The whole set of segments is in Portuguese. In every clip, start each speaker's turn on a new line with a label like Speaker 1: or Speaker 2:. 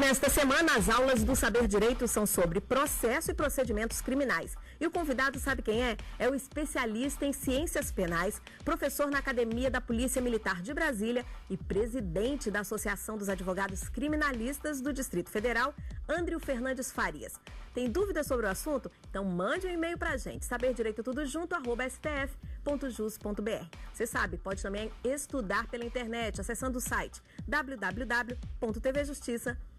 Speaker 1: Nesta semana, as aulas do Saber Direito são sobre processo e procedimentos criminais. E o convidado sabe quem é? É o especialista em ciências penais, professor na Academia da Polícia Militar de Brasília e presidente da Associação dos Advogados Criminalistas do Distrito Federal, Andrio Fernandes Farias. Tem dúvidas sobre o assunto? Então mande um e-mail pra gente, saberdireitotudojunto@stf.jus.br. Você sabe, pode também estudar pela internet, acessando o site www.tvjustiça.jus.br.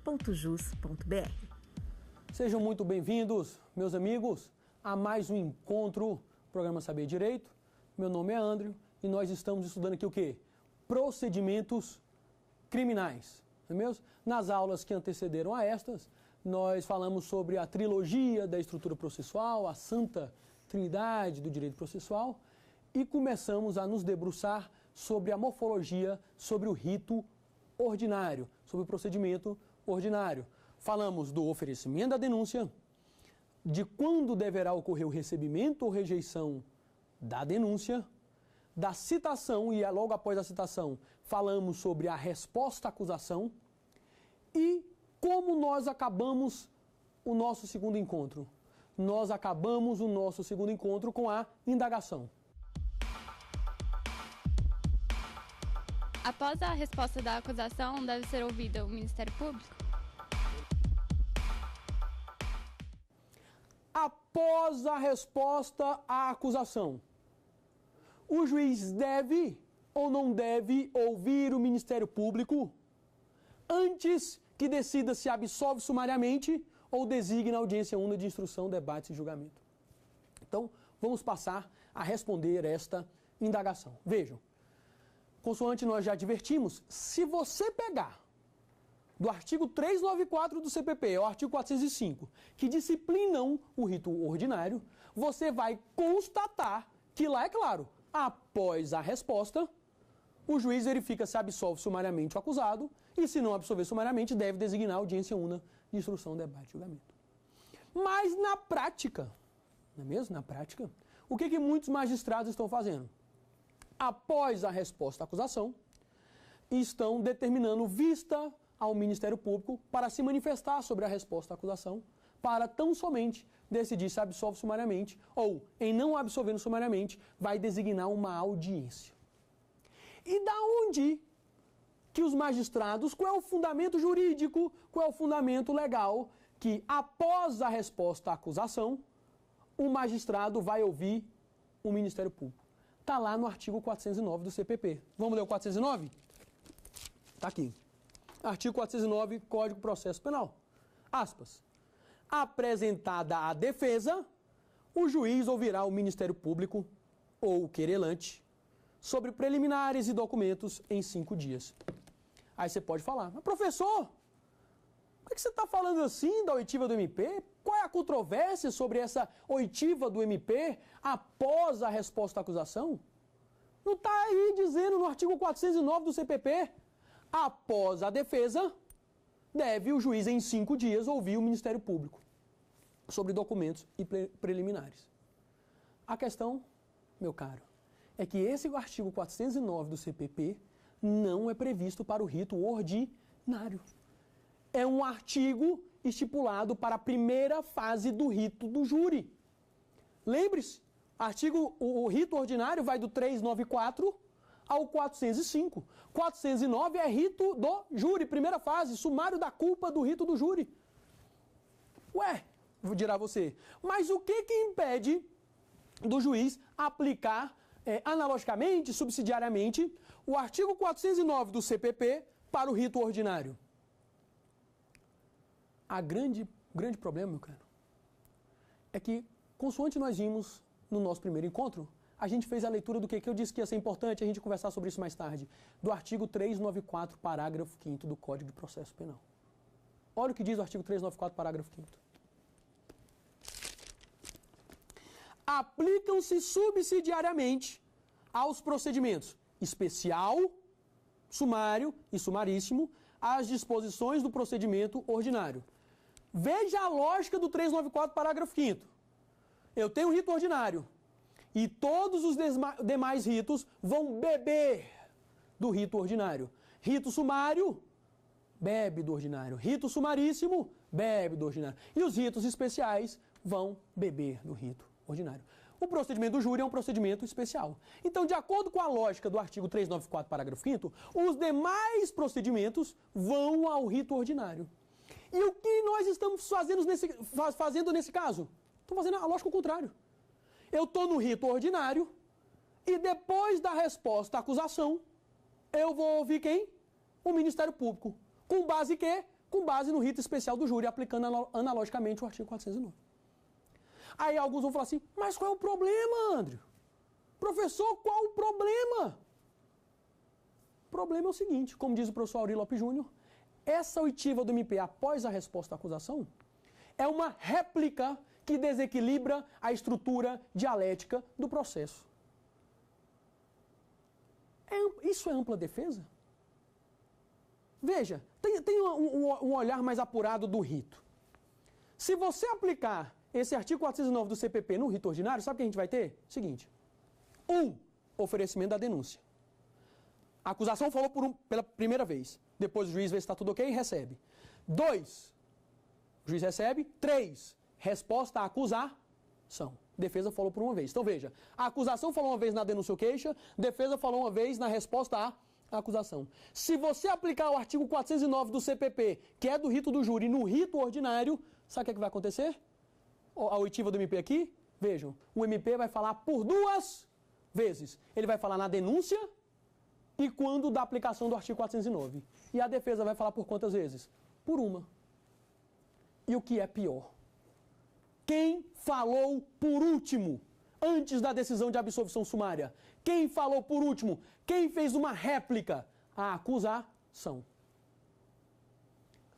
Speaker 2: Sejam muito bem-vindos, meus amigos, a mais um encontro, programa Saber Direito. Meu nome é Andrio e nós estamos estudando aqui o quê? Procedimentos criminais, não é mesmo? Nas aulas que antecederam a estas, nós falamos sobre a trilogia da estrutura processual, a Santa Trindade do direito processual, e começamos a nos debruçar sobre a morfologia, sobre o rito ordinário, sobre o procedimento ordinário. Falamos do oferecimento da denúncia, de quando deverá ocorrer o recebimento ou rejeição da denúncia, da citação, e logo após a citação falamos sobre a resposta à acusação e como nós acabamos o nosso segundo encontro. Nós acabamos o nosso segundo encontro com a indagação.
Speaker 3: Após a resposta da acusação, deve ser ouvido o Ministério Público?
Speaker 2: Após a resposta à acusação, o juiz deve ou não deve ouvir o Ministério Público antes que decida se absolve sumariamente ou designa audiência única de instrução, debate e julgamento. Então, vamos passar a responder esta indagação. Vejam, consoante nós já advertimos, se você pegar do artigo 394 do CPP ao artigo 405, que disciplinam o rito ordinário, você vai constatar que lá é claro, após a resposta, o juiz verifica se absolve sumariamente o acusado e, se não absolver sumariamente, deve designar audiência única de instrução, debate e julgamento. Mas na prática, não é mesmo? Na prática, o que muitos magistrados estão fazendo? Após a resposta à acusação, estão determinando vista ao Ministério Público para se manifestar sobre a resposta à acusação, para tão somente decidir se absolve sumariamente ou, em não absolvendo sumariamente, vai designar uma audiência. E da onde que os magistrados, qual é o fundamento jurídico, qual é o fundamento legal que, após a resposta à acusação, o magistrado vai ouvir o Ministério Público? Está lá no artigo 409 do CPP. Vamos ler o 409? Está aqui. Artigo 409, Código de Processo Penal. Aspas. Apresentada a defesa, o juiz ouvirá o Ministério Público ou o querelante sobre preliminares e documentos em 5 dias. Aí você pode falar, mas professor, por que você está falando assim da oitiva do MP? Qual é a controvérsia sobre essa oitiva do MP após a resposta à acusação? Não está aí dizendo no artigo 409 do CPP, após a defesa, deve o juiz em 5 dias ouvir o Ministério Público sobre documentos e preliminares. A questão, meu caro, é que esse artigo 409 do CPP não é previsto para o rito ordinário. É um artigo estipulado para a primeira fase do rito do júri. Lembre-se, o rito ordinário vai do 394 ao 405. 409 é rito do júri, primeira fase, sumário da culpa do rito do júri. Ué, dirá você, mas o que impede do juiz aplicar analogicamente, subsidiariamente, o artigo 409 do CPP para o rito ordinário? A grande problema, meu caro, é que, consoante nós vimos no nosso primeiro encontro, a gente fez a leitura do que eu disse que ia ser importante a gente conversar sobre isso mais tarde, do artigo 394, parágrafo 5º do Código de Processo Penal. Olha o que diz o artigo 394, parágrafo 5º. Aplicam-se subsidiariamente aos procedimentos especial, sumário e sumaríssimo as disposições do procedimento ordinário. Veja a lógica do 394, parágrafo 5º. Eu tenho um rito ordinário e todos os demais ritos vão beber do rito ordinário. Rito sumário bebe do ordinário. Rito sumaríssimo, bebe do ordinário. E os ritos especiais vão beber do rito ordinário. O procedimento do júri é um procedimento especial. Então, de acordo com a lógica do artigo 394, parágrafo 5º, os demais procedimentos vão ao rito ordinário. E o que nós estamos fazendo nesse caso? Estamos fazendo a lógica ao contrário. Eu estou no rito ordinário e depois da resposta à acusação, eu vou ouvir quem? O Ministério Público. Com base em quê? Com base no rito especial do júri, aplicando analogicamente o artigo 409. Aí alguns vão falar assim, mas qual é o problema, André? Professor, qual o problema? O problema é o seguinte, como diz o professor Auri Lopes Júnior, essa oitiva do MP após a resposta à acusação é uma réplica que desequilibra a estrutura dialética do processo. Isso é ampla defesa? Veja, tem um olhar mais apurado do rito. Se você aplicar esse artigo 409 do CPP no rito ordinário, sabe o que a gente vai ter? Seguinte. Oferecimento da denúncia. A acusação falou pela primeira vez. Depois o juiz vê se está tudo ok e recebe. 2, o juiz recebe. 3, resposta à acusação. Defesa falou por uma vez. Então veja, a acusação falou uma vez na denúncia ou queixa, defesa falou uma vez na resposta à acusação. Se você aplicar o artigo 409 do CPP, que é do rito do júri, no rito ordinário, sabe o que vai acontecer? A oitiva do MP aqui, vejam, o MP vai falar por 2 vezes. Ele vai falar na denúncia e quando da aplicação do artigo 409. E a defesa vai falar por quantas vezes? Por 1. E o que é pior? Quem falou por último, antes da decisão de absolvição sumária? Quem falou por último? Quem fez uma réplica? A acusação.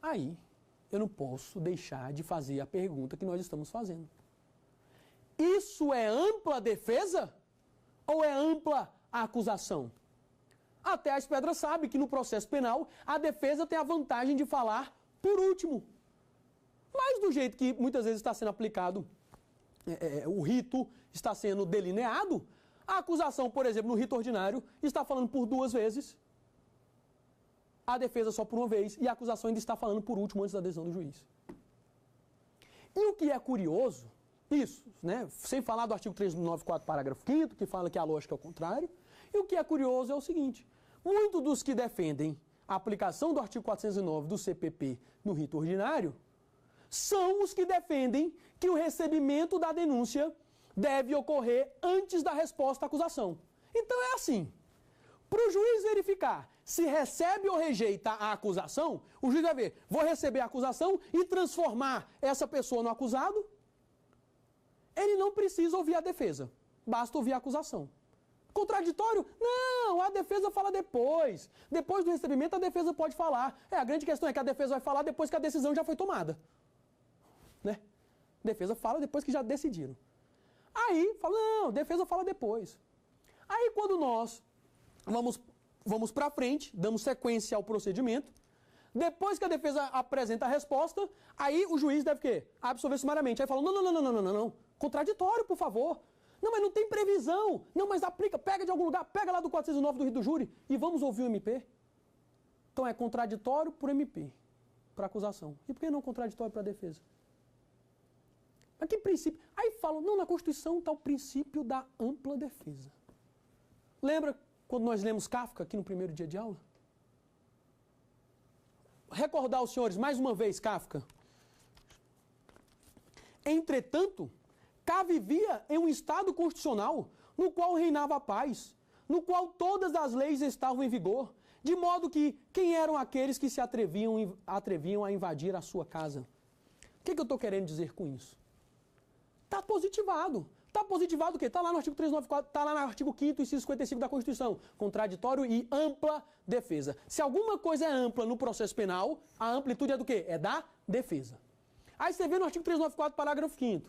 Speaker 2: Aí, eu não posso deixar de fazer a pergunta que nós estamos fazendo. Isso é ampla defesa ou é ampla acusação? Até a Espedra sabe que no processo penal a defesa tem a vantagem de falar por último. Mas do jeito que muitas vezes está sendo aplicado, o rito está sendo delineado, a acusação, por exemplo, no rito ordinário, está falando por 2 vezes, a defesa só por 1 vez, e a acusação ainda está falando por último antes da decisão do juiz. E o que é curioso, isso, né, sem falar do artigo 394, parágrafo 5º, que fala que a lógica é o contrário, e o que é curioso é o seguinte, muitos dos que defendem a aplicação do artigo 409 do CPP no rito ordinário, são os que defendem que o recebimento da denúncia deve ocorrer antes da resposta à acusação. Então é assim, para o juiz verificar se recebe ou rejeita a acusação, o juiz vai ver, vou receber a acusação e transformar essa pessoa no acusado, ele não precisa ouvir a defesa, basta ouvir a acusação. Contraditório? Não, a defesa fala depois. Depois do recebimento a defesa pode falar. A grande questão é que a defesa vai falar depois que a decisão já foi tomada. Né? Defesa fala depois que já decidiram. Aí, fala, não, defesa fala depois. Aí, quando nós vamos para frente, damos sequência ao procedimento, depois que a defesa apresenta a resposta, aí o juiz deve o quê? Absolver sumariamente. Aí fala, não, contraditório, por favor. Não, mas não tem previsão. Não, mas aplica, pega de algum lugar, pega lá do 409 do rito do júri e vamos ouvir o MP. Então é contraditório por MP, para acusação. E por que não contraditório para a defesa? Mas que princípio? Aí falam, não, na Constituição está o princípio da ampla defesa. Lembra quando nós lemos Kafka aqui no primeiro dia de aula? Recordar aos senhores mais uma vez Kafka. Entretanto, K vivia em um estado constitucional no qual reinava a paz, no qual todas as leis estavam em vigor, de modo que quem eram aqueles que se atreviam a invadir a sua casa? O que eu estou querendo dizer com isso? Está positivado. Está positivado o quê? Está lá no artigo 394, está lá no artigo 5º, inciso 55 da Constituição. Contraditório e ampla defesa. Se alguma coisa é ampla no processo penal, a amplitude é do quê? É da defesa. Aí você vê no artigo 394, parágrafo 5º.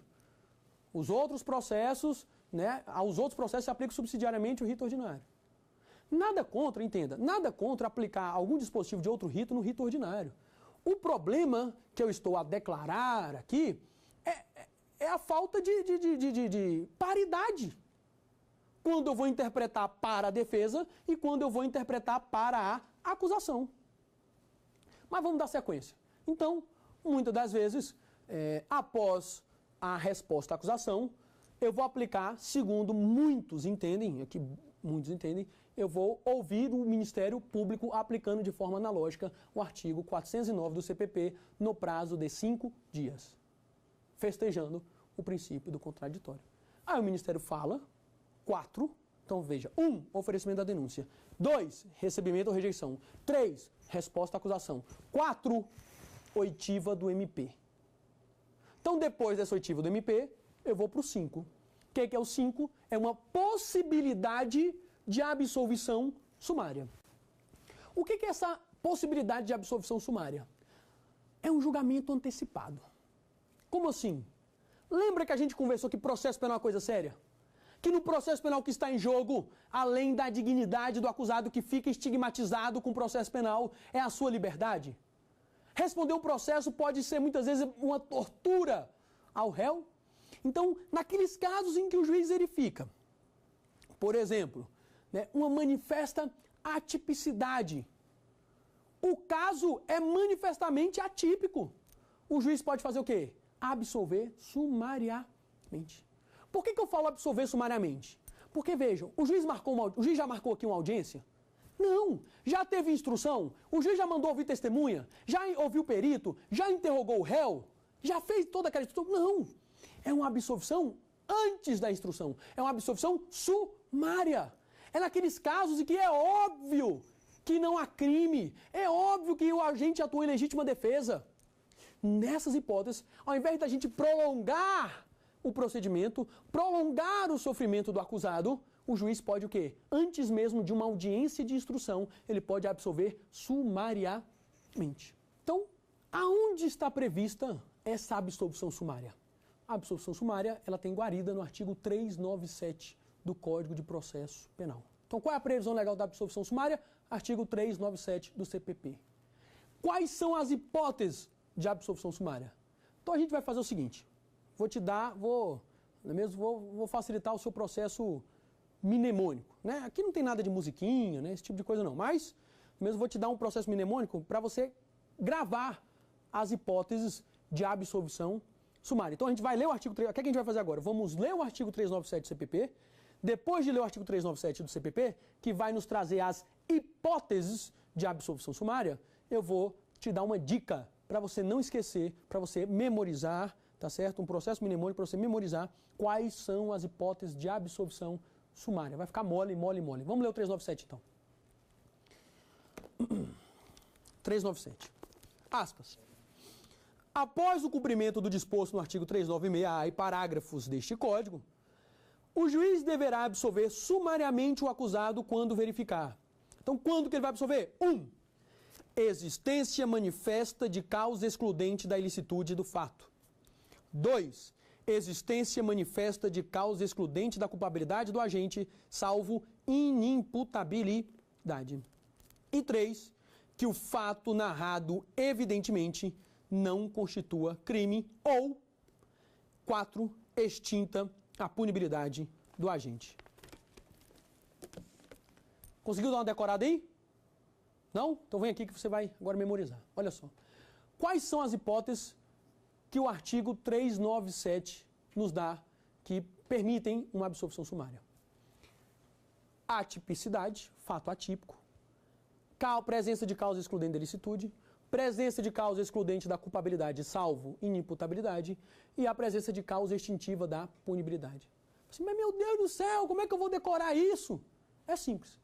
Speaker 2: Os outros processos, né, aos outros processos se aplica subsidiariamente o rito ordinário. Nada contra, entenda, nada contra aplicar algum dispositivo de outro rito no rito ordinário. O problema que eu estou a declarar aqui é a falta de paridade. Quando eu vou interpretar para a defesa e quando eu vou interpretar para a acusação. Mas vamos dar sequência. Então, muitas das vezes, após a resposta à acusação, eu vou aplicar, segundo muitos entendem, eu vou ouvir o Ministério Público aplicando de forma analógica o artigo 409 do CPP no prazo de 5 dias, festejando o princípio do contraditório. Aí o Ministério fala, 4, então veja, 1, oferecimento da denúncia, 2, recebimento ou rejeição, 3, resposta à acusação, 4, oitiva do MP. Então, depois dessa oitiva do MP, eu vou para o 5. O que é o 5? É uma possibilidade de absolvição sumária. O que é essa possibilidade de absolvição sumária? É um julgamento antecipado. Como assim? Lembra que a gente conversou que processo penal é uma coisa séria? Que no processo penal que está em jogo, além da dignidade do acusado que fica estigmatizado com o processo penal, é a sua liberdade? Responder um processo pode ser muitas vezes uma tortura ao réu. Então, naqueles casos em que o juiz verifica, por exemplo, uma manifesta atipicidade, o caso é manifestamente atípico, o juiz pode fazer o quê? Absolver sumariamente. Por que eu falo absolver sumariamente? Porque, vejam, o juiz já marcou aqui uma audiência? Não, já teve instrução, o juiz já mandou ouvir testemunha, já ouviu perito, já interrogou o réu, já fez toda aquela instrução? Não, é uma absolvição antes da instrução, é uma absolvição sumária. É naqueles casos em que é óbvio que não há crime, é óbvio que o agente atuou em legítima defesa. Nessas hipóteses, ao invés da gente prolongar o procedimento, prolongar o sofrimento do acusado, o juiz pode o quê? Antes mesmo de uma audiência de instrução, ele pode absolver sumariamente. Então, aonde está prevista essa absolvição sumária? A absolvição sumária, ela tem guarida no artigo 397 do Código de Processo Penal. Então, qual é a previsão legal da absolvição sumária? Artigo 397 do CPP. Quais são as hipóteses de absolvição sumária? Então, a gente vai fazer o seguinte, vou facilitar o seu processo mnemônico, né? Aqui não tem nada de musiquinha, né? Esse tipo de coisa não, mas mesmo vou te dar um processo mnemônico para você gravar as hipóteses de absolvição sumária. Então a gente vai ler o artigo 3, o que a gente vai fazer agora? Vamos ler o artigo 397 do CPP, depois de ler o artigo 397 do CPP, que vai nos trazer as hipóteses de absolvição sumária, eu vou te dar uma dica para você não esquecer, para você memorizar, tá certo? Um processo mnemônico para você memorizar quais são as hipóteses de absolvição sumária. Vai ficar mole. Vamos ler o 397 então. 397. Aspas. Após o cumprimento do disposto no artigo 396-A e parágrafos deste Código, o juiz deverá absolver sumariamente o acusado quando verificar. Então, quando que ele vai absolver? 1. Existência manifesta de causa excludente da ilicitude do fato. 2. Existência manifesta de causa excludente da culpabilidade do agente, salvo inimputabilidade. E 3. Que o fato narrado evidentemente não constitua crime. Ou 4. Extinta a punibilidade do agente. Conseguiu dar uma decorada aí? Não? Então vem aqui que você vai agora memorizar. Olha só. Quais são as hipóteses que o artigo 397 nos dá, que permitem uma absolvição sumária? Atipicidade, fato atípico, presença de causa excludente da ilicitude, presença de causa excludente da culpabilidade, salvo inimputabilidade, e a presença de causa extintiva da punibilidade. Assim, mas meu Deus do céu, como é que eu vou decorar isso? É simples.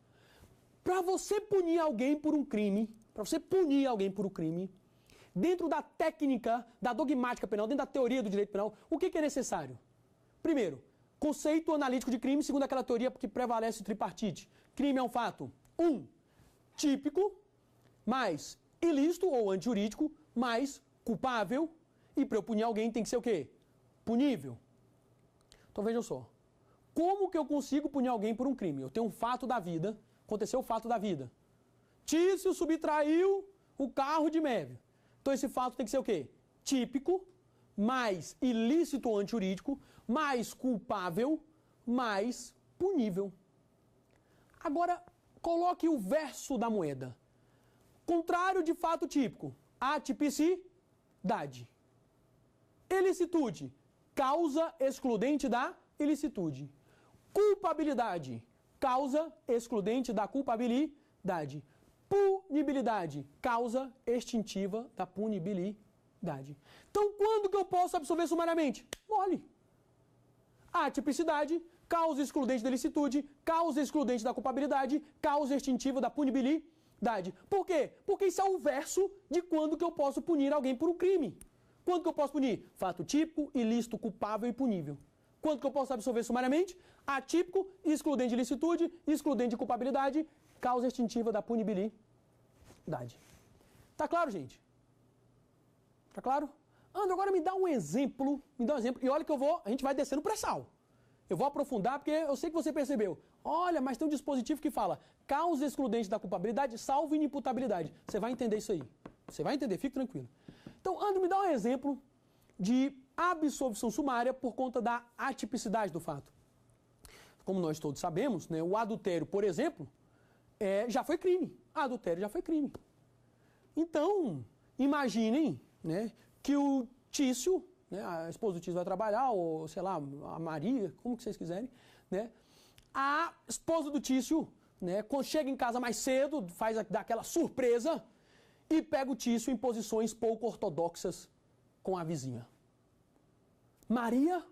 Speaker 2: Para você punir alguém por um crime, dentro da técnica, da dogmática penal, dentro da teoria do direito penal, o que é necessário? Primeiro, conceito analítico de crime, segundo aquela teoria que prevalece o tripartite. Crime é um fato, 1, típico, mais ilícito ou antijurídico, mais culpável, e para eu punir alguém tem que ser o quê? Punível. Então vejam só, como que eu consigo punir alguém por um crime? Eu tenho um fato da vida, aconteceu o fato da vida. Tício subtraiu o carro de Mévio. Então esse fato tem que ser o quê? Típico, mais ilícito ou antijurídico, mais culpável, mais punível. Agora, coloque o verso da moeda. Contrário de fato típico, atipicidade. Ilicitude, causa excludente da ilicitude. Culpabilidade, causa excludente da culpabilidade. Punibilidade, causa extintiva da punibilidade. Então, quando que eu posso absolver sumariamente? Mole. Atipicidade, causa excludente da ilicitude, causa excludente da culpabilidade, causa extintiva da punibilidade. Por quê? Porque isso é o verso de quando que eu posso punir alguém por um crime. Quando que eu posso punir? Fato típico, ilícito, culpável e punível. Quando que eu posso absolver sumariamente? Atípico, excludente de ilicitude, excludente de culpabilidade, causa extintiva da punibilidade. Tá claro, gente? Tá claro? André, agora me dá um exemplo, e olha que a gente vai descendo pré-sal. Eu vou aprofundar porque eu sei que você percebeu. Olha, mas tem um dispositivo que fala causa excludente da culpabilidade, salvo inimputabilidade. Você vai entender isso aí. Você vai entender, fique tranquilo. Então, André, me dá um exemplo de absolvição sumária por conta da atipicidade do fato. Como nós todos sabemos, né, o adultério, por exemplo, já foi crime. Adultério já foi crime. Então, imaginem, né, que o Tício, né, a esposa do Tício vai trabalhar, ou sei lá, a Maria, como que vocês quiserem, né, a esposa do Tício, né, quando chega em casa mais cedo, faz daquela surpresa e pega o Tício em posições pouco ortodoxas com a vizinha. Maria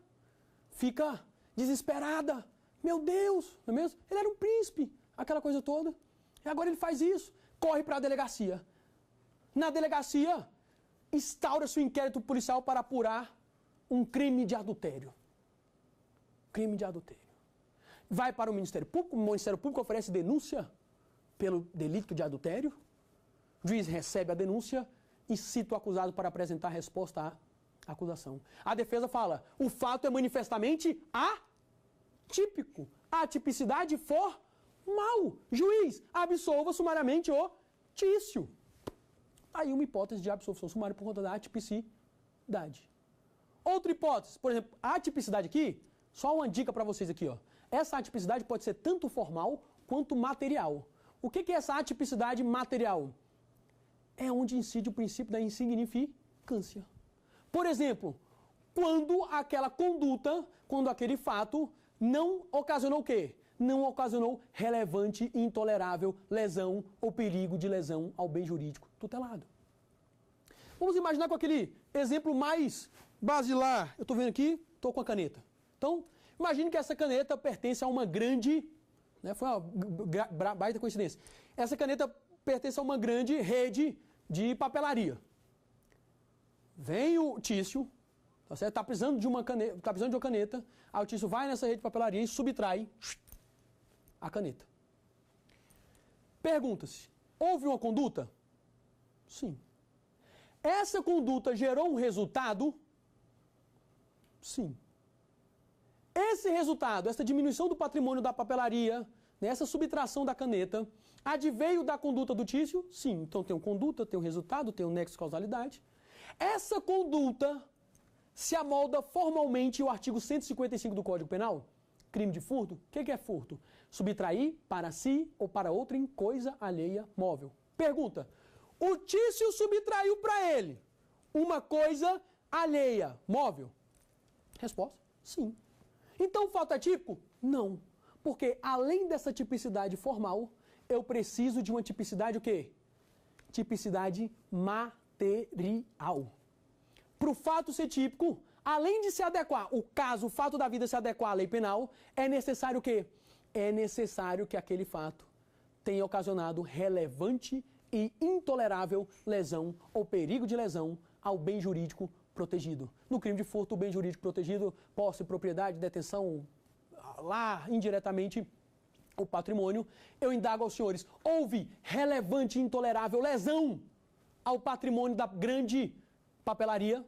Speaker 2: fica desesperada. Meu Deus, não é mesmo? Ele era um príncipe, aquela coisa toda. E agora ele faz isso, corre para a delegacia. Na delegacia, instaura-se o inquérito policial para apurar um crime de adultério. Crime de adultério. Vai para o Ministério Público oferece denúncia pelo delito de adultério. O juiz recebe a denúncia e cita o acusado para apresentar a resposta à acusação. A defesa fala, o fato é manifestamente atípico. A atipicidade formal. Juiz, absolva sumariamente o Tício. Aí uma hipótese de absolvição sumária por conta da atipicidade. Outra hipótese, por exemplo, a atipicidade aqui, só uma dica para vocês aqui, ó. Essa atipicidade pode ser tanto formal quanto material. O que é essa atipicidade material? É onde incide o princípio da insignificância. Por exemplo, quando aquela conduta, quando aquele fato não ocasionou o quê? Não ocasionou relevante e intolerável lesão ou perigo de lesão ao bem jurídico tutelado. Vamos imaginar com aquele exemplo mais basilar. Eu estou vendo aqui, estou com a caneta. Então, imagine que essa caneta pertence a uma grande, né, foi uma baita coincidência. Essa caneta pertence a uma grande rede de papelaria. Vem o Tício, tá certo? Tá precisando de uma caneta, aí o Tício vai nessa rede de papelaria e subtrai a caneta. Pergunta-se, houve uma conduta? Sim. Essa conduta gerou um resultado? Sim. Esse resultado, essa diminuição do patrimônio da papelaria, né, essa subtração da caneta, adveio da conduta do Tício? Sim. Então tem uma conduta, tem um resultado, tem um nexo de causalidade. Essa conduta se amolda formalmente o artigo 155 do Código Penal? Crime de furto? O que é furto? Subtrair para si ou para outrem coisa alheia móvel. Pergunta, o Tício subtraiu para ele uma coisa alheia móvel? Resposta, sim. Então o fato é típico? Não. Porque além dessa tipicidade formal, eu preciso de uma tipicidade o quê? Tipicidade material. Para o fato ser típico, além de se adequar, o fato da vida se adequar à lei penal, é necessário o quê? É necessário que aquele fato tenha ocasionado relevante e intolerável lesão ou perigo de lesão ao bem jurídico protegido. No crime de furto, o bem jurídico protegido, posse, propriedade, detenção, lá indiretamente o patrimônio. Eu indago aos senhores, houve relevante e intolerável lesão ao patrimônio da grande papelaria?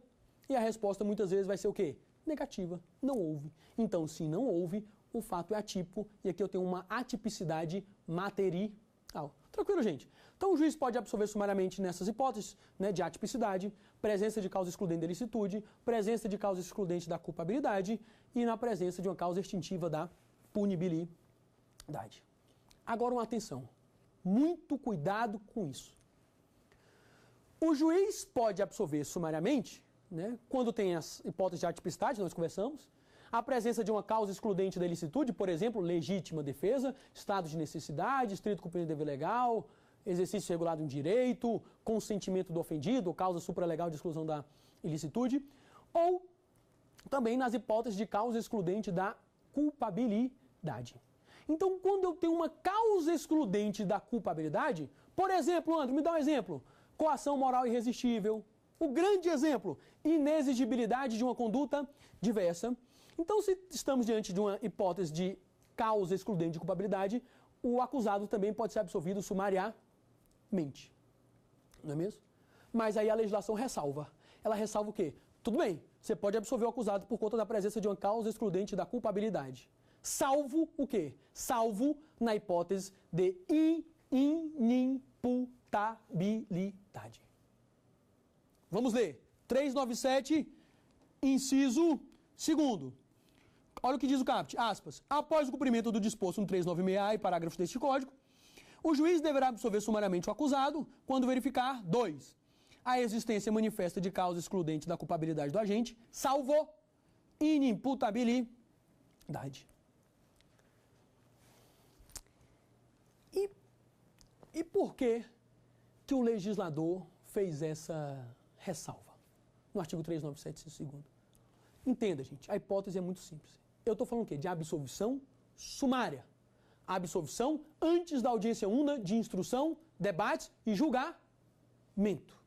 Speaker 2: E a resposta muitas vezes vai ser o quê? Negativa, não houve. Então, se não houve, o fato é atípico e aqui eu tenho uma atipicidade material. Tranquilo, gente? Então, o juiz pode absolver sumariamente nessas hipóteses, né, de atipicidade, presença de causa excludente da ilicitude, presença de causa excludente da culpabilidade e na presença de uma causa extintiva da punibilidade. Agora, uma atenção. Muito cuidado com isso. O juiz pode absolver sumariamente, né, quando tem as hipóteses de atipicidade, nós conversamos, a presença de uma causa excludente da ilicitude, por exemplo, legítima defesa, estado de necessidade, estrito cumprimento de dever legal, exercício regulado em direito, consentimento do ofendido, causa supralegal de exclusão da ilicitude, ou também nas hipóteses de causa excludente da culpabilidade. Então, quando eu tenho uma causa excludente da culpabilidade, por exemplo, André, me dá um exemplo, coação moral irresistível, o grande exemplo, inexigibilidade de uma conduta diversa. Então, se estamos diante de uma hipótese de causa excludente de culpabilidade, o acusado também pode ser absolvido sumariamente. Não é mesmo? Mas aí a legislação ressalva. Ela ressalva o quê? Tudo bem, você pode absolver o acusado por conta da presença de uma causa excludente da culpabilidade. Salvo o quê? Salvo na hipótese de inimputabilidade. Vamos ler. 397, inciso 2º. Olha o que diz o caput, aspas. Após o cumprimento do disposto no 396A e parágrafo deste Código, o juiz deverá absolver sumariamente o acusado quando verificar 2. A existência manifesta de causa excludente da culpabilidade do agente, salvo inimputabilidade. E por que o legislador fez essa ressalva no artigo 397, inciso 2º? Entenda, gente, a hipótese é muito simples. Eu estou falando o quê? De absolvição sumária. A absolvição antes da audiência una de instrução, debate e julgamento.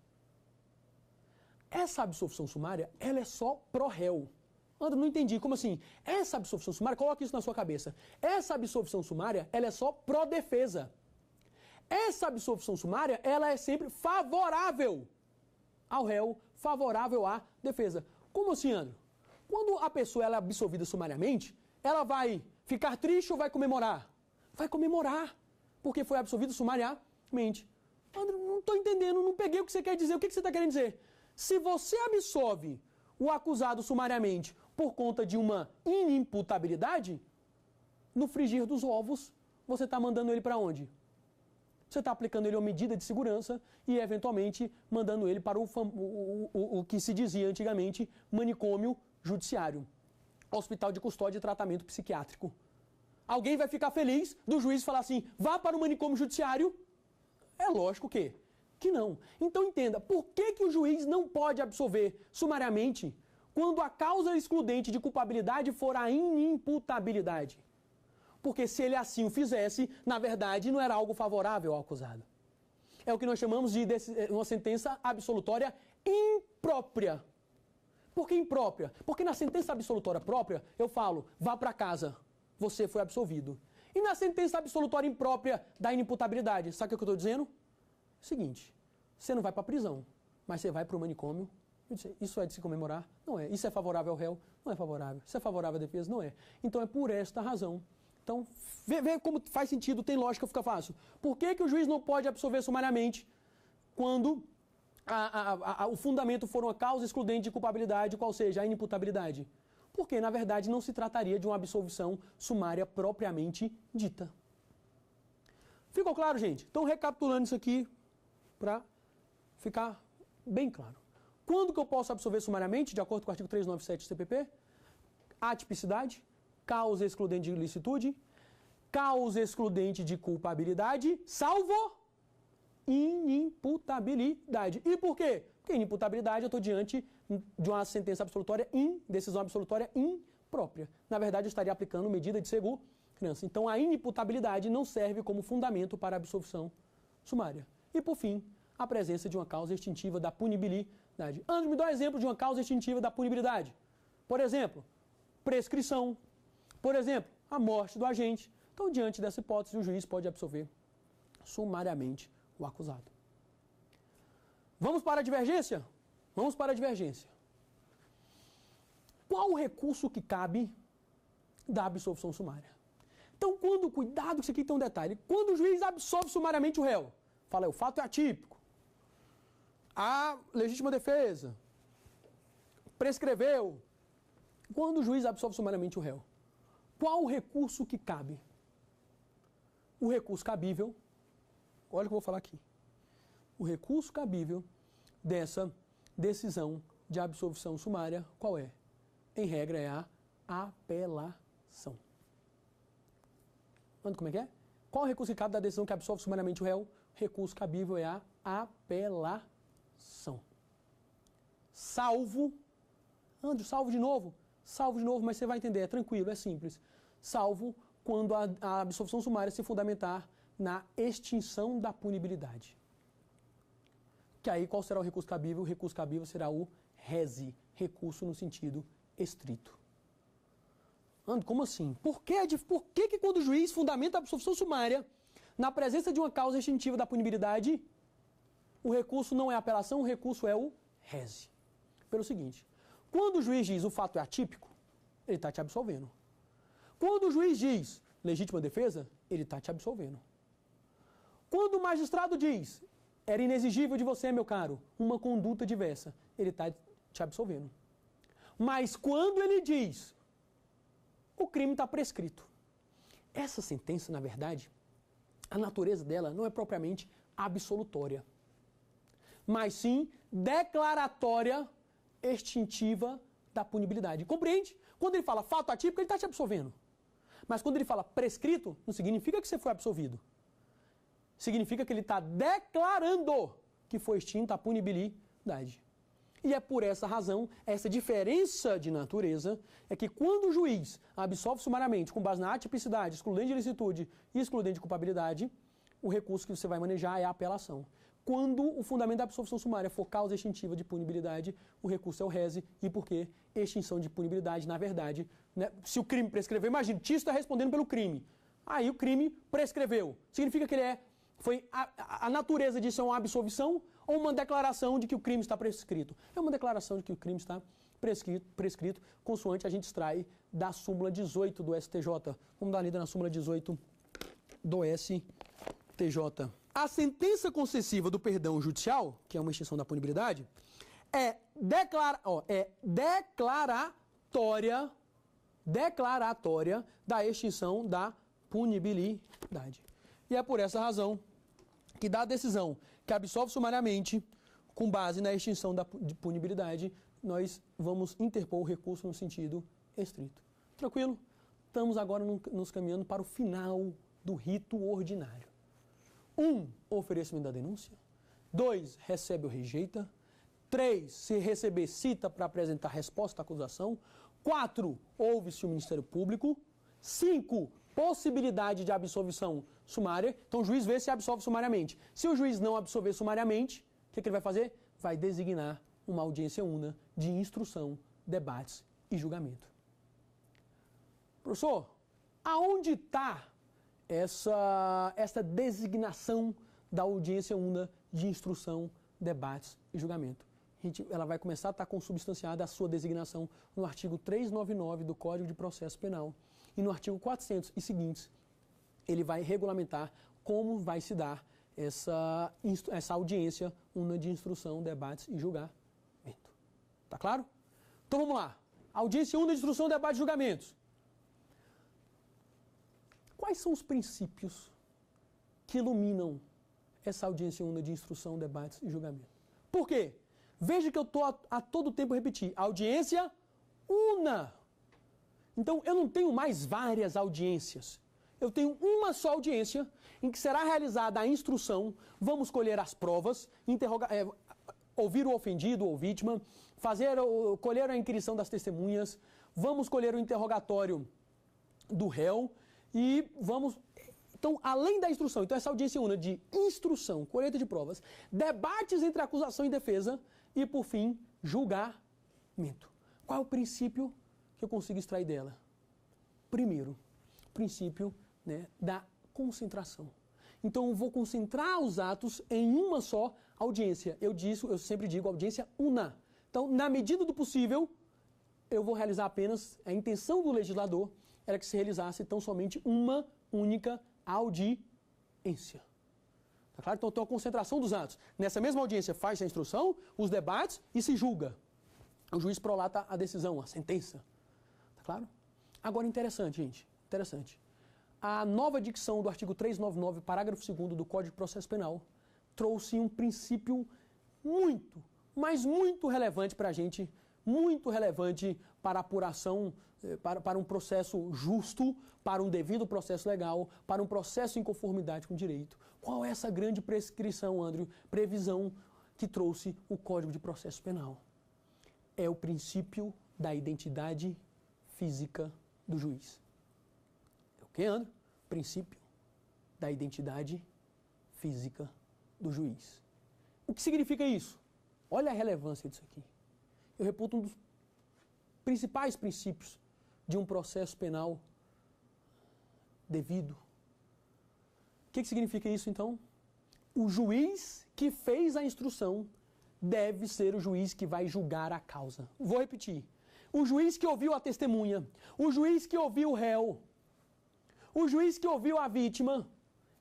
Speaker 2: Essa absolvição sumária, ela é só pró réu. André, não entendi. Como assim? Essa absolvição sumária, coloque isso na sua cabeça. Essa absolvição sumária, ela é só pró defesa. Essa absolvição sumária, ela é sempre favorável ao réu, favorável à defesa. Como assim, André? Quando a pessoa ela é absolvida sumariamente, ela vai ficar triste ou vai comemorar? Vai comemorar, porque foi absolvido sumariamente. André, não estou entendendo, não peguei o que você quer dizer. O que você está querendo dizer? Se você absolve o acusado sumariamente por conta de uma inimputabilidade, no frigir dos ovos, você está mandando ele para onde? Você está aplicando ele uma medida de segurança e, eventualmente, mandando ele para o que se dizia antigamente manicômio judiciário, hospital de custódia e tratamento psiquiátrico. Alguém vai ficar feliz do juiz falar assim, vá para o manicômio judiciário? É lógico que não. Então entenda, por que o juiz não pode absolver sumariamente quando a causa excludente de culpabilidade for a inimputabilidade? Porque se ele assim o fizesse, na verdade não era algo favorável ao acusado. É o que nós chamamos de uma sentença absolutória imprópria. Por que imprópria? Porque na sentença absolutória própria, eu falo, vá para casa, você foi absolvido. E na sentença absolutória imprópria da inimputabilidade, sabe o que eu estou dizendo? Seguinte, você não vai para a prisão, mas você vai para o manicômio. Isso é de se comemorar? Não é. Isso é favorável ao réu? Não é favorável. Isso é favorável à defesa? Não é. Então é por esta razão. Então, vê como faz sentido, tem lógica, fica fácil. Por que o juiz não pode absolver sumariamente quando o fundamento for uma causa excludente de culpabilidade, qual seja a inimputabilidade? Porque, na verdade, não se trataria de uma absolvição sumária propriamente dita. Ficou claro, gente? Então, recapitulando isso aqui, para ficar bem claro. Quando que eu posso absolver sumariamente, de acordo com o artigo 397 do CPP? Atipicidade, causa excludente de ilicitude, causa excludente de culpabilidade, salvo inimputabilidade. E por quê? Porque inimputabilidade eu estou diante de uma sentença absolutória decisão absolutória imprópria. Na verdade, eu estaria aplicando medida de segurança. Então, a inimputabilidade não serve como fundamento para a absolvição sumária. E, por fim, a presença de uma causa extintiva da punibilidade. André, me dá um exemplo de uma causa extintiva da punibilidade. Por exemplo, prescrição. Por exemplo, a morte do agente. Então, diante dessa hipótese, o juiz pode absolver sumariamente o acusado. Vamos para a divergência? Vamos para a divergência. Qual o recurso que cabe da absolvição sumária? Então, cuidado, isso aqui tem um detalhe. Quando o juiz absolve sumariamente o réu, fala, o fato é atípico, a legítima defesa, prescreveu. Quando o juiz absolve sumariamente o réu, qual o recurso que cabe? O recurso cabível, olha o que eu vou falar aqui. O recurso cabível dessa decisão de absolvição sumária, qual é? Em regra, é a apelação. Como é que é? Qual o recurso que cabe da decisão que absolve sumariamente o réu? Recurso cabível é a apelação. Salvo. André, salvo de novo? Salvo de novo, mas você vai entender, é tranquilo, é simples. Salvo quando a absolvição sumária se fundamentar na extinção da punibilidade. Que aí qual será o recurso cabível? O recurso cabível será o rese, recurso no sentido estrito. André, como assim? Por que quando o juiz fundamenta a absolvição sumária na presença de uma causa extintiva da punibilidade, o recurso não é apelação, o recurso é o rese? Pelo seguinte, quando o juiz diz o fato é atípico, ele está te absolvendo. Quando o juiz diz legítima defesa, ele está te absolvendo. Quando o magistrado diz era inexigível de você, meu caro, uma conduta diversa, ele está te absolvendo. Mas quando ele diz o crime está prescrito. Essa sentença, na verdade, a natureza dela não é propriamente absolutória, mas sim declaratória extintiva da punibilidade. Compreende? Quando ele fala fato atípico, ele está te absolvendo. Mas quando ele fala prescrito, não significa que você foi absolvido. Significa que ele está declarando que foi extinta a punibilidade. E é por essa razão, essa diferença de natureza, é que quando o juiz absolve sumariamente com base na atipicidade, excludente de ilicitude e excludente de culpabilidade, o recurso que você vai manejar é a apelação. Quando o fundamento da absolvição sumária for causa extintiva de punibilidade, o recurso é o rese. E por quê? Extinção de punibilidade, na verdade, né, se o crime prescreveu, imagina, Tício está respondendo pelo crime. Aí o crime prescreveu. Significa que ele a natureza disso é uma absolvição ou uma declaração de que o crime está prescrito? É uma declaração de que o crime está prescrito, consoante a gente extrai da súmula 18 do STJ. Vamos dar uma lida na súmula 18 do STJ. A sentença concessiva do perdão judicial, que é uma extinção da punibilidade, é declaratória da extinção da punibilidade. E é por essa razão que da decisão que absolve sumariamente, com base na extinção da punibilidade, nós vamos interpor o recurso no sentido estrito. Tranquilo? Estamos agora nos caminhando para o final do rito ordinário. 1. Oferecimento da denúncia. 2. Recebe ou rejeita. 3. Se receber, cita para apresentar resposta à acusação. 4. Ouve-se o Ministério Público. 5. Possibilidade de absolvição sumária. Então o juiz vê se absolve sumariamente. Se o juiz não absolver sumariamente, o que ele vai fazer? Vai designar uma audiência una de instrução, debates e julgamento. Professor, aonde está essa designação da audiência una de instrução, debates e julgamento? Ela vai começar a estar consubstanciada a sua designação no artigo 399 do Código de Processo Penal. E no artigo 400 e seguintes, ele vai regulamentar como vai se dar essa audiência una de instrução, debates e julgamento. Tá claro? Então vamos lá. Audiência una de instrução, debates e julgamentos. Quais são os princípios que iluminam essa audiência una de instrução, debates e julgamento? Por quê? Veja que eu estou a todo tempo repetir. Audiência una. Então, eu não tenho mais várias audiências. Eu tenho uma só audiência em que será realizada a instrução, vamos colher as provas, ouvir o ofendido ou vítima, colher a inquirição das testemunhas, vamos colher o interrogatório do réu e vamos... Então, além da instrução, então essa audiência una de instrução, colheita de provas, debates entre acusação e defesa e, por fim, julgamento. Qual é o princípio que eu consigo extrair dela? Primeiro, princípio, né, da concentração. Então, eu vou concentrar os atos em uma só audiência. Eu sempre digo audiência una. Então, na medida do possível, eu vou realizar apenas, a intenção do legislador era que se realizasse tão somente uma única audiência. Tá claro? Então, a concentração dos atos. Nessa mesma audiência faz a instrução, os debates e se julga. O juiz prolata a decisão, a sentença. Tá claro? Agora, interessante, gente. Interessante. A nova dicção do artigo 399, parágrafo 2º do Código de Processo Penal, trouxe um princípio muito, mas muito relevante para a gente, muito relevante para a apuração, para um processo justo, para um devido processo legal, para um processo em conformidade com o direito. Qual é essa grande prescrição, André, previsão que trouxe o Código de Processo Penal? É o princípio da identidade física do juiz. É o que, André? Princípio da identidade física do juiz. O que significa isso? Olha a relevância disso aqui. Eu reputo um dos principais princípios de um processo penal devido. O que significa isso, então? O juiz que fez a instrução deve ser o juiz que vai julgar a causa. Vou repetir. O juiz que ouviu a testemunha, o juiz que ouviu o réu, o juiz que ouviu a vítima,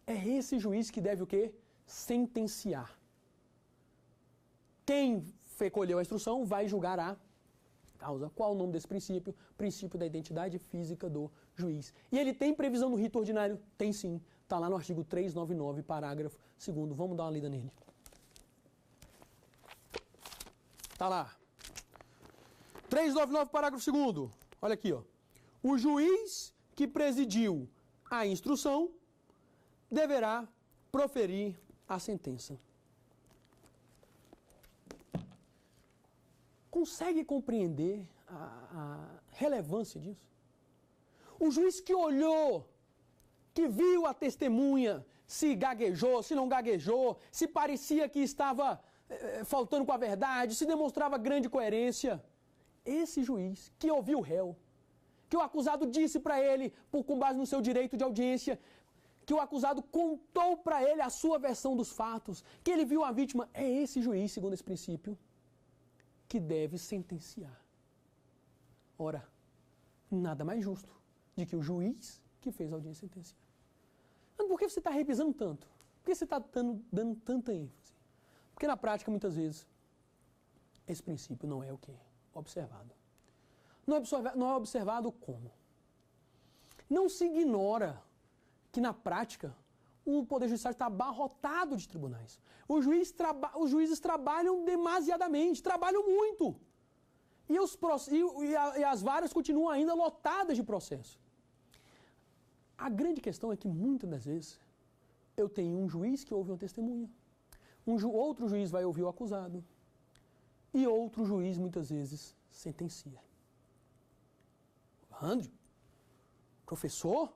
Speaker 2: é esse juiz que deve o quê? Sentenciar. Quem recolheu a instrução vai julgar a causa. Qual o nome desse princípio? Princípio da identidade física do juiz. E ele tem previsão no rito ordinário? Tem sim. Está lá no artigo 399, parágrafo 2º. Vamos dar uma lida nele. Está lá. 399, parágrafo 2º. Olha aqui, ó. O juiz que presidiu a instrução deverá proferir a sentença. Consegue compreender a relevância disso? O juiz que olhou, que viu a testemunha, se gaguejou, se não gaguejou, se parecia que estava faltando com a verdade, se demonstrava grande coerência. Esse juiz que ouviu o réu, que o acusado disse para ele, com base no seu direito de audiência, que o acusado contou para ele a sua versão dos fatos, que ele viu a vítima, é esse juiz, segundo esse princípio, que deve sentenciar. Ora, nada mais justo de que o juiz que fez a audiência sentenciar. Mas por que você está revisando tanto? Por que você está dando tanta ênfase? Porque na prática, muitas vezes, esse princípio não é o que? Observado. Não é observado como? Não se ignora que na prática o Poder Judiciário está abarrotado de tribunais. Os juízes trabalham demasiadamente, trabalham muito. E as varas continuam ainda lotadas de processo. A grande questão é que muitas das vezes eu tenho um juiz que ouve uma testemunha, outro juiz vai ouvir o acusado e outro juiz muitas vezes sentencia. André, professor,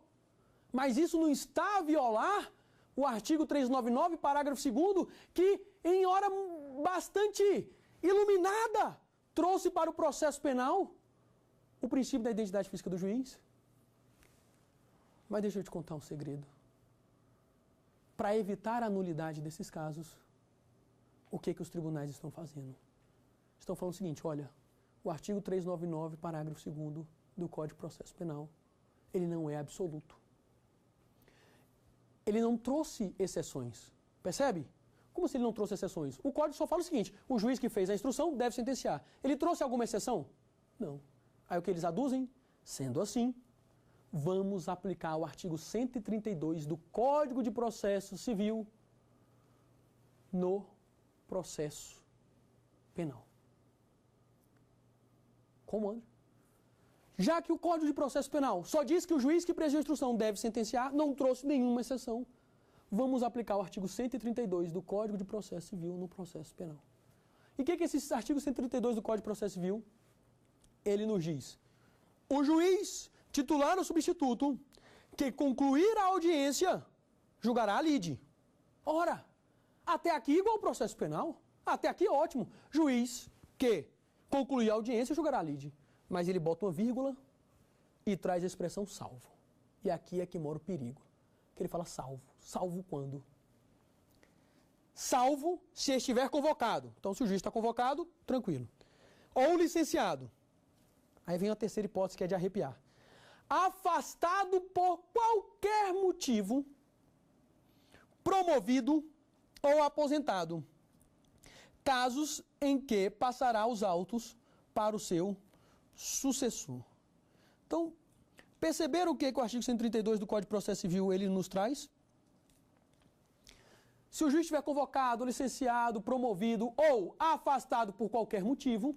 Speaker 2: mas isso não está a violar o artigo 399, parágrafo 2º, que em hora bastante iluminada trouxe para o processo penal o princípio da identidade física do juiz? Mas deixa eu te contar um segredo. Para evitar a nulidade desses casos, o que os tribunais estão fazendo? Estão falando o seguinte, olha, o artigo 399, parágrafo 2º do Código de Processo Penal, ele não é absoluto. Ele não trouxe exceções. Percebe? Como se ele não trouxe exceções? O Código só fala o seguinte, o juiz que fez a instrução deve sentenciar. Ele trouxe alguma exceção? Não. Aí o que eles aduzem? Sendo assim, vamos aplicar o artigo 132 do Código de Processo Civil no processo penal. Como, André? Já que o Código de Processo Penal só diz que o juiz que presidiu a instrução deve sentenciar, não trouxe nenhuma exceção, vamos aplicar o artigo 132 do Código de Processo Civil no processo penal. E o que é esse artigo 132 do Código de Processo Civil? Ele nos diz, o juiz titular ou substituto que concluir a audiência julgará a lide. Ora, até aqui igual ao processo penal, até aqui ótimo. Juiz que concluir a audiência julgará a lide. Mas ele bota uma vírgula e traz a expressão salvo. E aqui é que mora o perigo. Que ele fala salvo. Salvo quando? Salvo se estiver convocado. Então, se o juiz está convocado, tranquilo. Ou licenciado. Aí vem a terceira hipótese, que é de arrepiar. Afastado por qualquer motivo, promovido ou aposentado. Casos em que passará os autos para o seu sucessor. Então, perceberam o que o artigo 132 do Código de Processo Civil ele nos traz? se o juiz estiver convocado, licenciado, promovido ou afastado por qualquer motivo,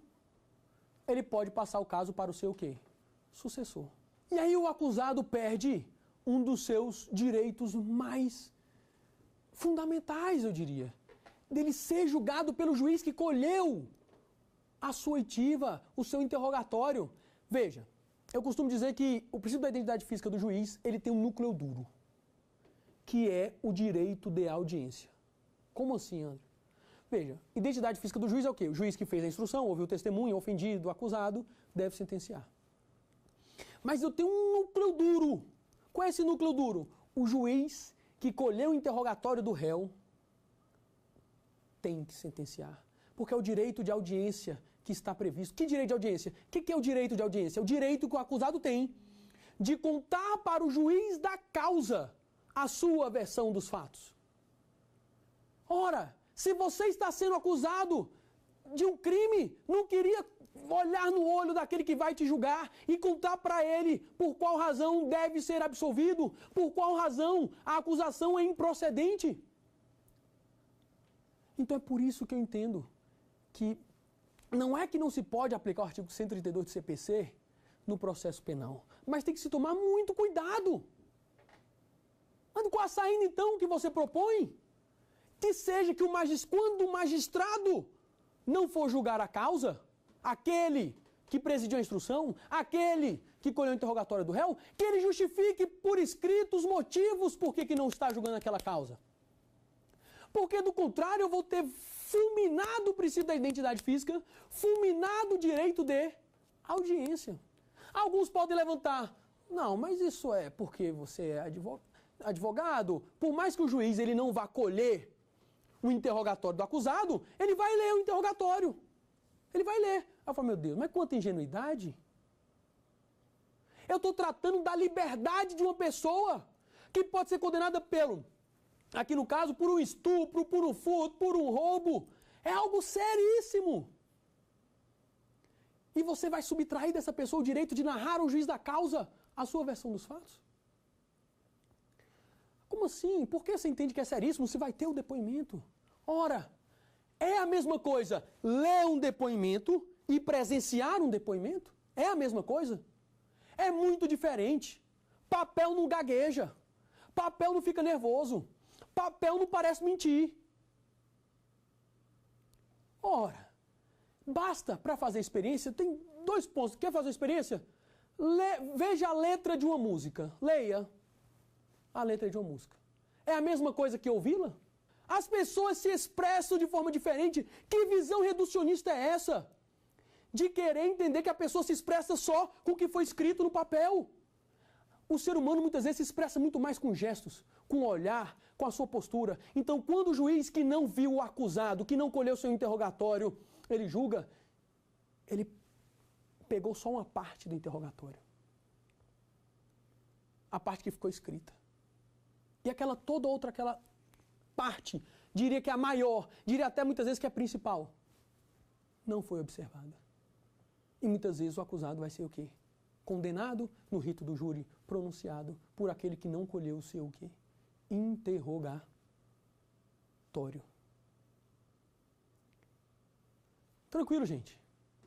Speaker 2: ele pode passar o caso para o seu quê? Sucessor. E aí o acusado perde um dos seus direitos mais fundamentais, eu diria, dele ser julgado pelo juiz que colheu a sua oitiva, o seu interrogatório. Veja, eu costumo dizer que o princípio da identidade física do juiz, ele tem um núcleo duro, que é o direito de audiência. Como assim, André? Veja, identidade física do juiz é o quê? O juiz que fez a instrução, ouviu o testemunho, ofendido, acusado, deve sentenciar. Mas eu tenho um núcleo duro. Qual é esse núcleo duro? O juiz que colheu o interrogatório do réu tem que sentenciar. Porque é o direito de audiência que está previsto. Que direito de audiência? O que é o direito de audiência? É o direito que o acusado tem de contar para o juiz da causa a sua versão dos fatos. Ora, se você está sendo acusado de um crime, não queria olhar no olho daquele que vai te julgar e contar para ele por qual razão deve ser absolvido, por qual razão a acusação é improcedente. Então é por isso que eu entendo que não é que não se pode aplicar o artigo 132 do CPC no processo penal, mas tem que se tomar muito cuidado. Mas qual a saída então que você propõe? Que seja que quando o magistrado não for julgar a causa, aquele que presidiu a instrução, aquele que colheu o interrogatório do réu, que ele justifique por escrito os motivos por que não está julgando aquela causa. Porque, do contrário, eu vou ter fulminado o princípio da identidade física, fulminado o direito de audiência. Alguns podem levantar, não, mas isso é porque você é advogado, por mais que o juiz ele não vá colher o interrogatório do acusado, ele vai ler o interrogatório. Ele vai ler. Aí eu falo, meu Deus, mas quanta ingenuidade. Eu estou tratando da liberdade de uma pessoa que pode ser condenada pelo, aqui no caso, por um estupro, por um furto, por um roubo. É algo seríssimo. E você vai subtrair dessa pessoa o direito de narrar ao juiz da causa a sua versão dos fatos? Como assim? Por que você entende que é seríssimo se vai ter o depoimento? Ora, é a mesma coisa ler um depoimento e presenciar um depoimento? É a mesma coisa? É muito diferente. Papel não gagueja. Papel não fica nervoso. Papel não parece mentir. Ora, basta para fazer experiência, tem 2 pontos. Quer fazer experiência? Veja a letra de uma música. Leia a letra de uma música. É a mesma coisa que ouvi-la? As pessoas se expressam de forma diferente. Que visão reducionista é essa? De querer entender que a pessoa se expressa só com o que foi escrito no papel. O ser humano muitas vezes se expressa muito mais com gestos, com o olhar, com a sua postura. Então, quando o juiz que não viu o acusado, que não colheu seu interrogatório, ele julga, ele pegou só uma parte do interrogatório. A parte que ficou escrita. E aquela parte, diria que é a maior, diria até muitas vezes que é a principal, não foi observada. E muitas vezes o acusado vai ser o quê? Condenado no rito do júri, pronunciado por aquele que não colheu o seu o quê? Interrogatório. Tranquilo, gente?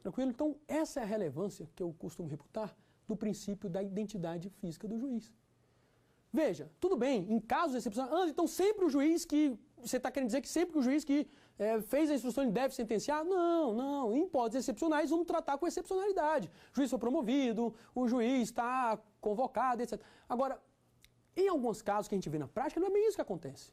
Speaker 2: Tranquilo? Então, essa é a relevância que eu costumo reputar do princípio da identidade física do juiz. Veja, tudo bem, em casos excepcionais, então sempre o juiz que... Você está querendo dizer que sempre o juiz que fez a instrução ele deve sentenciar? Não. Em hipóteses excepcionais, vamos tratar com excepcionalidade. O juiz foi promovido, o juiz está convocado, etc. Agora, em alguns casos que a gente vê na prática, não é bem isso que acontece.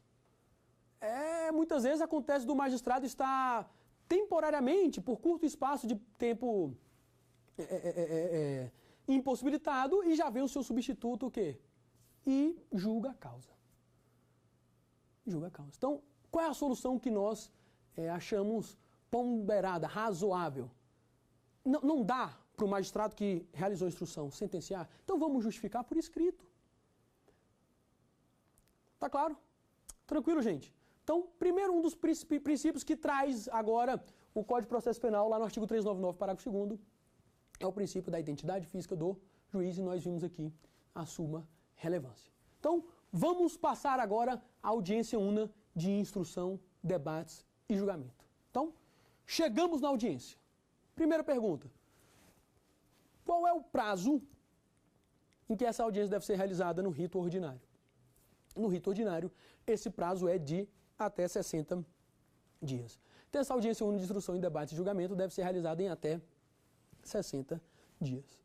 Speaker 2: Muitas vezes acontece do magistrado estar temporariamente, por curto espaço de tempo impossibilitado, e já vem o seu substituto o quê? E julga a causa. Então, qual é a solução que nós achamos ponderada, razoável? Não dá para o magistrado que realizou a instrução sentenciar? Então vamos justificar por escrito. Tá claro? Tranquilo, gente? Então, primeiro, um dos princípios que traz agora o Código de Processo Penal, lá no artigo 399, parágrafo 2º, é o princípio da identidade física do juiz, e nós vimos aqui a suma relevância. Então, vamos passar agora à audiência una, de instrução, debates e julgamento. Então, chegamos na audiência. Primeira pergunta. Qual é o prazo em que essa audiência deve ser realizada no rito ordinário? No rito ordinário, esse prazo é de até 60 dias. Então, essa audiência única de instrução, debate e julgamento deve ser realizada em até 60 dias.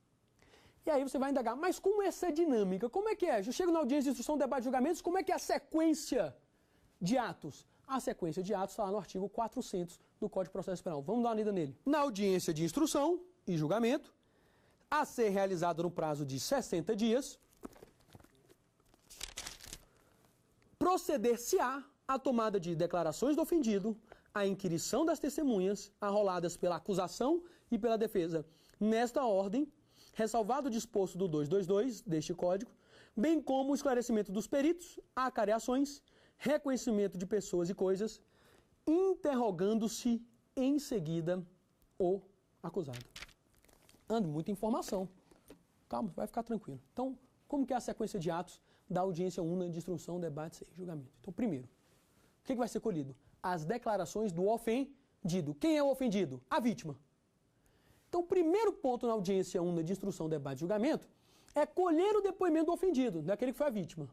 Speaker 2: E aí você vai indagar, mas como é essa dinâmica? Como é que é? Eu chego na audiência de instrução, debate e julgamentos, como é que é a sequência de atos? A sequência de atos está lá no artigo 400 do Código de Processo Penal. Vamos dar uma lida nele. Na audiência de instrução e julgamento, a ser realizada no prazo de 60 dias, proceder-se-á a tomada de declarações do ofendido, a inquirição das testemunhas, arroladas pela acusação e pela defesa. Nesta ordem, ressalvado o disposto do 222 deste Código, bem como o esclarecimento dos peritos, acareações, reconhecimento de pessoas e coisas, interrogando-se em seguida o acusado. Ande, muita informação. Calma, vai ficar tranquilo. Então, como que é a sequência de atos da audiência única de instrução, debates e julgamento? Então, primeiro, o que vai ser colhido? As declarações do ofendido. Quem é o ofendido? A vítima. Então, o primeiro ponto na audiência única de instrução, debate e julgamento é colher o depoimento do ofendido, daquele que foi a vítima.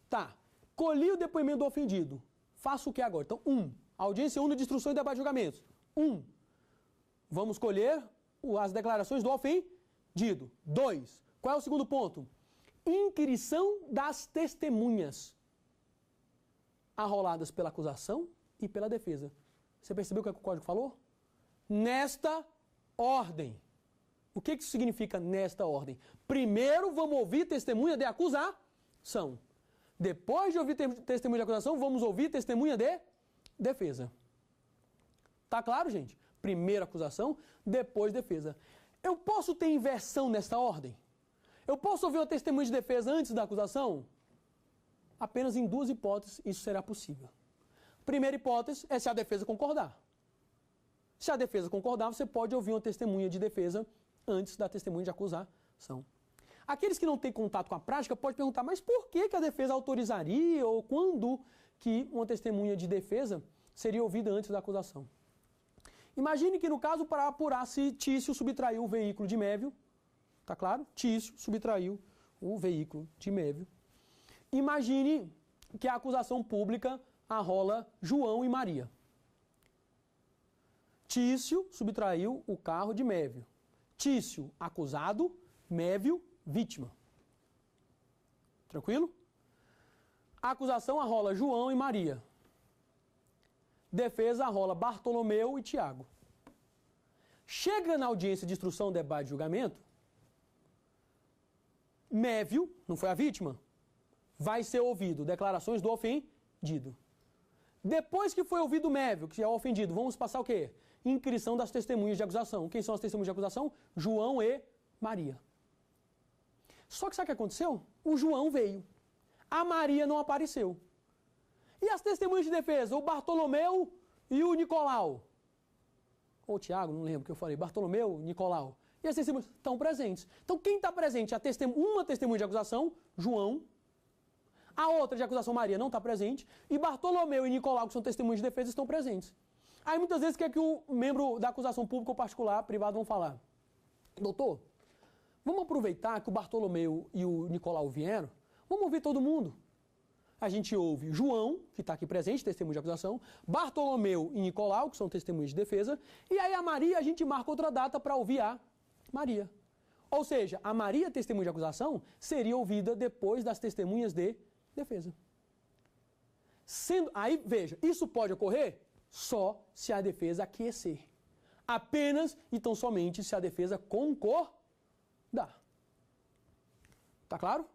Speaker 2: Tá, colhi o depoimento do ofendido. Faço o que agora? Então, audiência única de instrução e debate e julgamento. Vamos colher as declarações do ofendido. 2. Qual é o segundo ponto? Inquirição das testemunhas, arroladas pela acusação e pela defesa. Você percebeu o que o Código falou? Nesta ordem. O que isso significa nesta ordem? Primeiro vamos ouvir testemunha de acusação. Depois de ouvir testemunha de acusação, vamos ouvir testemunha de defesa. Tá claro, gente? Primeiro acusação, depois defesa. Eu posso ter inversão nessa ordem? Eu posso ouvir uma testemunha de defesa antes da acusação? Apenas em 2 hipóteses isso será possível. Primeira hipótese é se a defesa concordar. Se a defesa concordar, você pode ouvir uma testemunha de defesa antes da testemunha de acusação. Aqueles que não têm contato com a prática podem perguntar, mas por que a defesa autorizaria ou quando que uma testemunha de defesa seria ouvida antes da acusação? Imagine que no caso, para apurar se Tício subtraiu o veículo de Mévio, tá claro? Tício subtraiu o veículo de Mévio. Imagine que a acusação pública arrola João e Maria. Tício subtraiu o carro de Mévio. Tício, acusado, Mévio, vítima. Tranquilo? A acusação arrola João e Maria. Defesa arrola Bartolomeu e Tiago. Chega na audiência de instrução, debate e julgamento, Mévio, não foi a vítima, vai ser ouvido declarações do ofendido. Depois que foi ouvido Mévio, que é o ofendido, vamos passar o quê? Inquirição das testemunhas de acusação. Quem são as testemunhas de acusação? João e Maria. Só que sabe o que aconteceu? O João veio. A Maria não apareceu. E as testemunhas de defesa? O Bartolomeu e o Nicolau. Ou o Tiago, não lembro o que eu falei. Bartolomeu, Nicolau. E as testemunhas estão presentes. Então quem está presente? Uma testemunha de acusação, João. A outra de acusação, Maria, não está presente. E Bartolomeu e Nicolau, que são testemunhas de defesa, estão presentes. Aí muitas vezes o que é que o membro da acusação pública ou particular, privado, vão falar? Doutor, vamos aproveitar que o Bartolomeu e o Nicolau vieram, vamos ouvir todo mundo. A gente ouve João, que está aqui presente, testemunho de acusação, Bartolomeu e Nicolau, que são testemunhas de defesa, e aí a Maria a gente marca outra data para ouvir a Maria. Ou seja, a Maria, testemunha de acusação, seria ouvida depois das testemunhas de defesa. Aí, veja, isso pode ocorrer só se a defesa aquecer. Apenas e tão somente se a defesa concordar. Tá claro?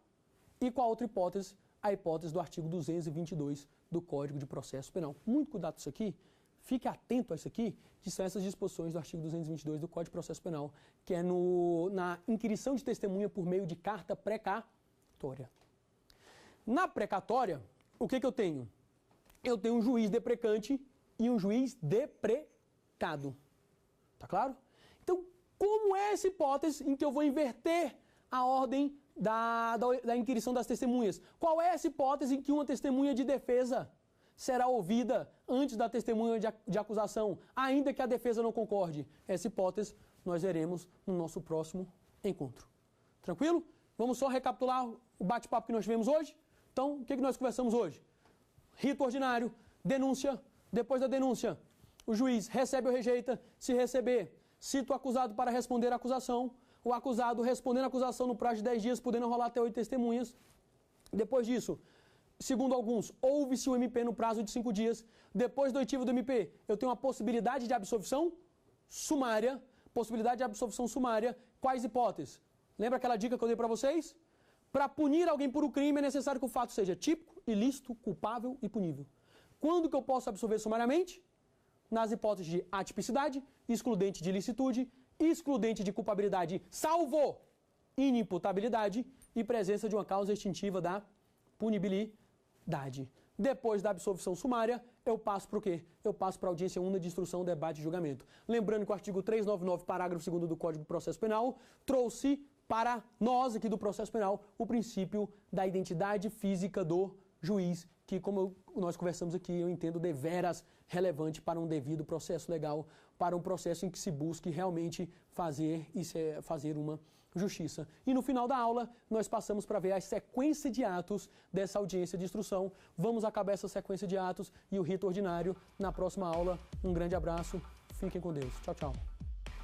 Speaker 2: E qual a outra hipótese? A hipótese do artigo 222 do Código de Processo Penal. Muito cuidado com isso aqui. Fique atento a isso aqui, que são essas disposições do artigo 222 do Código de Processo Penal, que é na inquirição de testemunha por meio de carta precatória. Na precatória, o que eu tenho? Eu tenho um juiz deprecante e um juiz deprecado. Tá claro? Então, como é essa hipótese em que eu vou inverter a ordem da inquirição das testemunhas? Qual é essa hipótese em que uma testemunha de defesa será ouvida antes da testemunha de acusação, ainda que a defesa não concorde. Essa hipótese nós veremos no nosso próximo encontro. Tranquilo? Vamos só recapitular o bate-papo que nós tivemos hoje? Então, o que nós conversamos hoje? Rito ordinário, denúncia, depois da denúncia, o juiz recebe ou rejeita. Se receber, cita o acusado para responder à acusação. O acusado respondendo à acusação no prazo de 10 dias, podendo rolar até 8 testemunhas. Depois disso, segundo alguns, ouve-se o MP no prazo de 5 dias. Depois do oitivo do MP, eu tenho uma possibilidade de absolvição sumária. Possibilidade de absolvição sumária. Quais hipóteses? Lembra aquela dica que eu dei para vocês? Para punir alguém por um crime é necessário que o fato seja típico, ilícito, culpável e punível. Quando que eu posso absolver sumariamente? Nas hipóteses de atipicidade, excludente de ilicitude, excludente de culpabilidade, salvo inimputabilidade e presença de uma causa extintiva da punibilidade. Depois da absolvição sumária, eu passo para o quê? Eu passo para a audiência única de instrução, debate e julgamento. Lembrando que o artigo 399, parágrafo 2º do Código de Processo Penal, trouxe para nós aqui do processo penal o princípio da identidade física do juiz, que, como nós conversamos aqui, eu entendo deveras relevante para um devido processo legal, para um processo em que se busque realmente fazer uma justiça. E no final da aula, nós passamos para ver a sequência de atos dessa audiência de instrução. Vamos acabar essa sequência de atos e o rito ordinário na próxima aula. Um grande abraço, fiquem com Deus. Tchau, tchau.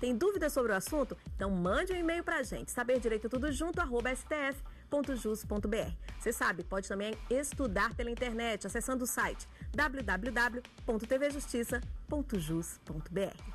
Speaker 1: Tem dúvidas sobre o assunto? Então mande um e-mail pra gente, saberdireitotudojunto@stf.jus.br. Você sabe, pode também estudar pela internet, acessando o site www.tvjustiça.jus.br.